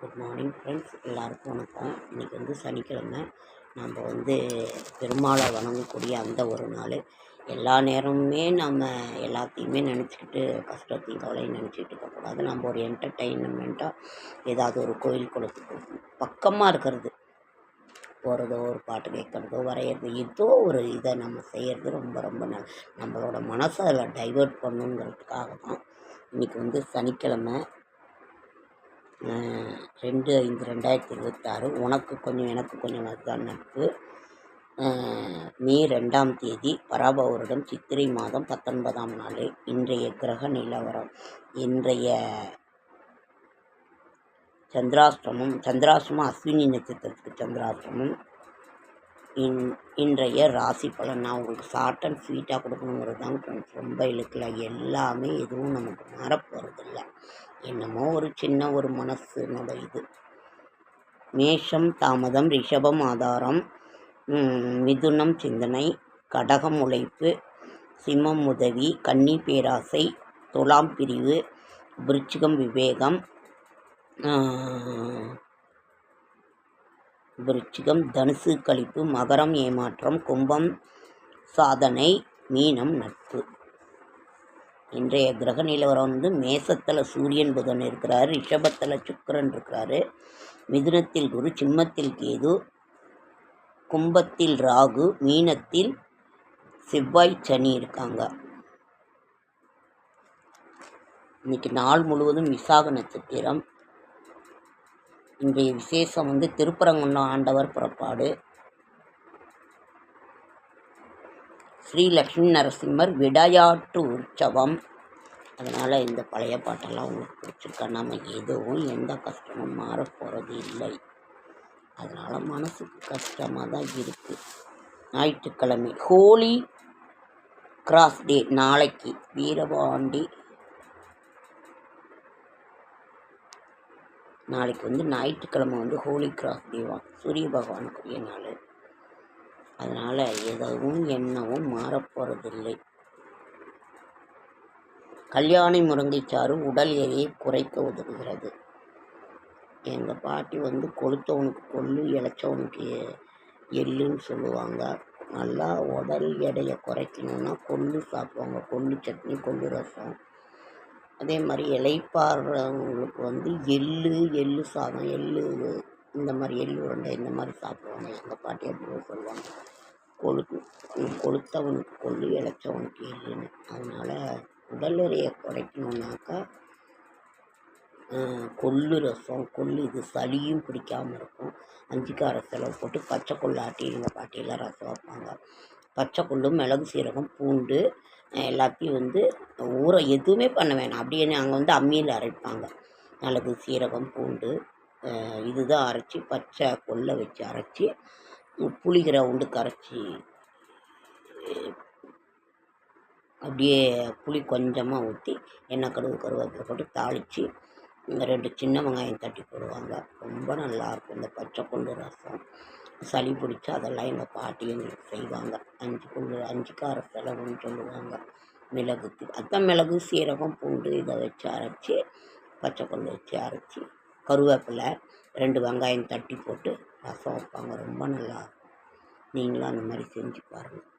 Good morning friends, எல்லாருக்கும் வணக்கம். இன்றைக்கி வந்து சனிக்கிழமை. நம்ம வந்து பெருமாளை வணங்கக்கூடிய அந்த ஒரு நாள். எல்லா நேரமுமே நம்ம எல்லாத்தையுமே நினச்சிக்கிட்டு கஷ்டத்தையும் கவலையும் நினச்சிக்கிட்டு இருக்கக்கூடாது. நம்ம ஒரு என்டர்டெயின்மெண்ட்டாக ஏதாவது ஒரு கோயில் குளத்துக்கு பக்கமாக இருக்கிறது போகிறதோ, ஒரு பாட்டு கேட்குறதோ, வரைகிறது, ஏதோ ஒரு இதை நம்ம செய்கிறது ரொம்ப ரொம்ப நம்மளோட மனசை அதில் டைவெர்ட் பண்ணுங்கிறதுக்காக தான் இன்றைக்கி வந்து சனிக்கிழமை 2/5/2026. உனக்கு கொஞ்சம் எனக்கு கொஞ்சம் அதுதான் நட்பு. மே 2ஆம் தேதி பராப வருடம் சித்திரை மாதம் 19ஆம் நாள். இன்றைய கிரக நிலவரம், இன்றைய சந்திராஷ்டிரமம் அஸ்வினி நட்சத்திரத்துக்கு சந்திராஷ்டிரமம். இன்றைய ராசி பலன் நான் உங்களுக்கு ஷார்ட் அண்ட் ஸ்வீட்டாக கொடுக்கணுங்கிறது தான் ஃப்ரெண்ட்ஸ். ரொம்ப இழுக்கல, எல்லாமே எதுவும் நமக்கு மாறப்போகிறதில்ல. என்னமோ ஒரு சின்ன ஒரு மனசுனோட இது. மேஷம் தாமதம், ரிஷபம் ஆதாரம், மிதுனம் சிந்தனை, கடகம் உழைப்பு, சிம்மம் உதவி, கன்னி பேராசை, துலாம் பிரிவு, விருச்சிகம் விவேகம், தனுசு கழிப்பு, மகரம் ஏமாற்றம், கும்பம் சாதனை, மீனம் நட்பு. இன்றைய கிரக நிலவரம் வந்து மேசத்தில் சூரியன் புதன் இருக்கிறாரு, ரிஷபத்தில் சுக்கிரன் இருக்கிறாரு, மிதுனத்தில் குரு, சிம்மத்தில் கேது, கும்பத்தில் ராகு, மீனத்தில் செவ்வாய் சனி இருக்காங்க. இன்னைக்கு நாள் முழுவதும் விசாக நட்சத்திரம். இன்றைய விசேஷம் வந்து திருப்பரங்குன்றம் ஆண்டவர் புறப்பாடு, ஸ்ரீ லக்ஷ்மி நரசிம்மர் விளையாட்டு உற்சவம். அதனால் இந்த பழைய பாட்டெல்லாம் உங்களுக்கு பிடிச்சிருக்கா? நம்ம எதுவும் எந்த கஷ்டமும் மாறப்போகிறது இல்லை. அதனால் மனசுக்கு கஷ்டமாக தான் இருக்குது. ஞாயிற்றுக்கிழமை ஹோலி கிராஸ் டே. நாளைக்கு வீரபாண்டி, நாளைக்கு வந்து ஞாயிற்றுக்கிழமை வந்து ஹோலி கிராஸ் டேவான், சூரிய பகவானுக்குரிய நாள். அதனால் எதுவும் என்னவும் மாறப்போகிறதில்லை. கல்யாணி முருங்கைச்சாறு உடல் எடையை குறைக்க உதவுகிறது. எங்கள் பாட்டி வந்து கொளுத்தவனுக்கு கொள்ளு, இளைச்சவனுக்கு எள்ளுன்னு சொல்லுவாங்க. நல்லா உடல் எடையை குறைக்கணுன்னா கொள்ளு சாப்பிடுவாங்க. கொள்ளு சட்னி, கொள்ளு ரசம். அதே மாதிரி இலைப்பாடுறவங்களுக்கு வந்து எள்ளு சாதம், இந்த மாதிரி எள்ளு உருண்டை இந்த மாதிரி சாப்பிடுவாங்க. எங்கள் பாட்டி அப்படி சொல்லுவாங்க. கொளுத்தவனுக்கு கொள்ளு, இளைச்சவனுக்கு எள்ளுன்னு. அதனால் உடல் எடையை குறைக்கணுன்னாக்கா கொள்ளு ரசம், கொள்ளு இது சளியும் பிடிக்காமல் இருக்கும். 5 கார செலவு போட்டு பச்சை கொள்ளு ஆட்டி எங்கள் பாட்டியெல்லாம் ரசம் வைப்பாங்க. பச்சை கொள்ளு, மிளகு, சீரகம், பூண்டு எல்லாத்தையும் வந்து எதுவுமே பண்ண வேணாம், அப்படியே நாங்கள் வந்து அம்மியில் அரைப்பாங்க. மிளகு, சீரகம், பூண்டு இதுதான் அரைச்சி, பச்சை கொள்ளை வச்சு அரைச்சி, புளிகிற உண்டு கரைச்சி, அப்படியே புளி கொஞ்சமாக ஊற்றி எண்ணெய், கடுகு, கருவேப்பிலை போட்டு தாளித்து 2 சின்ன வெங்காயம் தட்டி போடுவாங்க. ரொம்ப நல்லாயிருக்கும் இந்த பச்சை கொள்ளு ரசம். சளி பிடிச்சா அதெல்லாம் எங்கள் பாட்டி எங்களுக்கு செய்வாங்க. 5 கார செலவுன்னு சொல்லுவாங்க. மிளகு, சீரகம், பூண்டு இதை வச்சு அரைச்சி, பச்சை கொள்ளு வச்சு அரைச்சி, கருவேப்பிலை 2 வெங்காயம் தட்டி போட்டு ரசம் வைப்பாங்க. ரொம்ப நல்லாயிருக்கும். நீங்களும் அந்த மாதிரி செஞ்சு பாருங்கள்.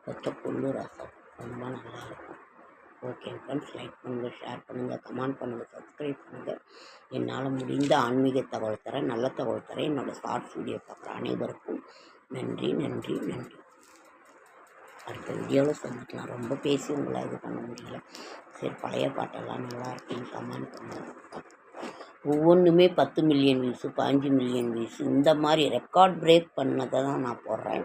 பச்சை கொள்ளு ரசம் ரொம்ப நல்லாயிருக்கும். ஓகே ஃப்ரெண்ட்ஸ், லைக் பண்ணுங்கள், ஷேர் பண்ணுங்கள், கமெண்ட் பண்ணுங்கள், சப்ஸ்கிரைப் பண்ணுங்கள். என்னால் முடிந்த ஆன்மீக தகவல் தரேன், நல்ல தகவல் தரேன். என்னோடய ஷார்ட்ஸ் வீடியோ பார்க்குற அனைவருக்கும் நன்றி நன்றி நன்றி. அடுத்த வீடியோவில் சந்திக்கலாம். ரொம்ப பேசி உங்களை இது பண்ண முடியல. சரி, பழைய பாட்டெல்லாம் நல்லா இருக்குன்னு கமெண்ட் பண்ணுங்கள். ஒவ்வொன்றுமே 10 மில்லியன் வியூஸு, 15 மில்லியன் வியூஸு, இந்த மாதிரி ரெக்கார்ட் பிரேக் பண்ணதை தான் நான் போடுறேன்.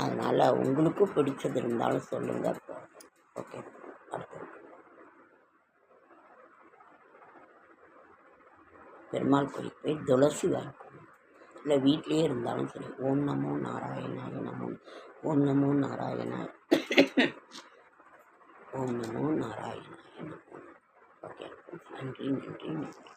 அதனால் உங்களுக்கும் பிடிச்சது இருந்தாலும் சொல்லுங்கள், போடுறேன். ஓகே, அடுத்தது பெருமாள் கோயிலுக்கு போய் துளசி வாங்கிக்கணும். இல்லை வீட்லேயே இருந்தாலும் சரி, ஓம் நமோ நாராயணாய நமோ, ஓம் நமோ நாராயணாய, ஓம் நமோ நாராயணாய நமோ. ஓகே, நன்றி நன்றி நன்றி.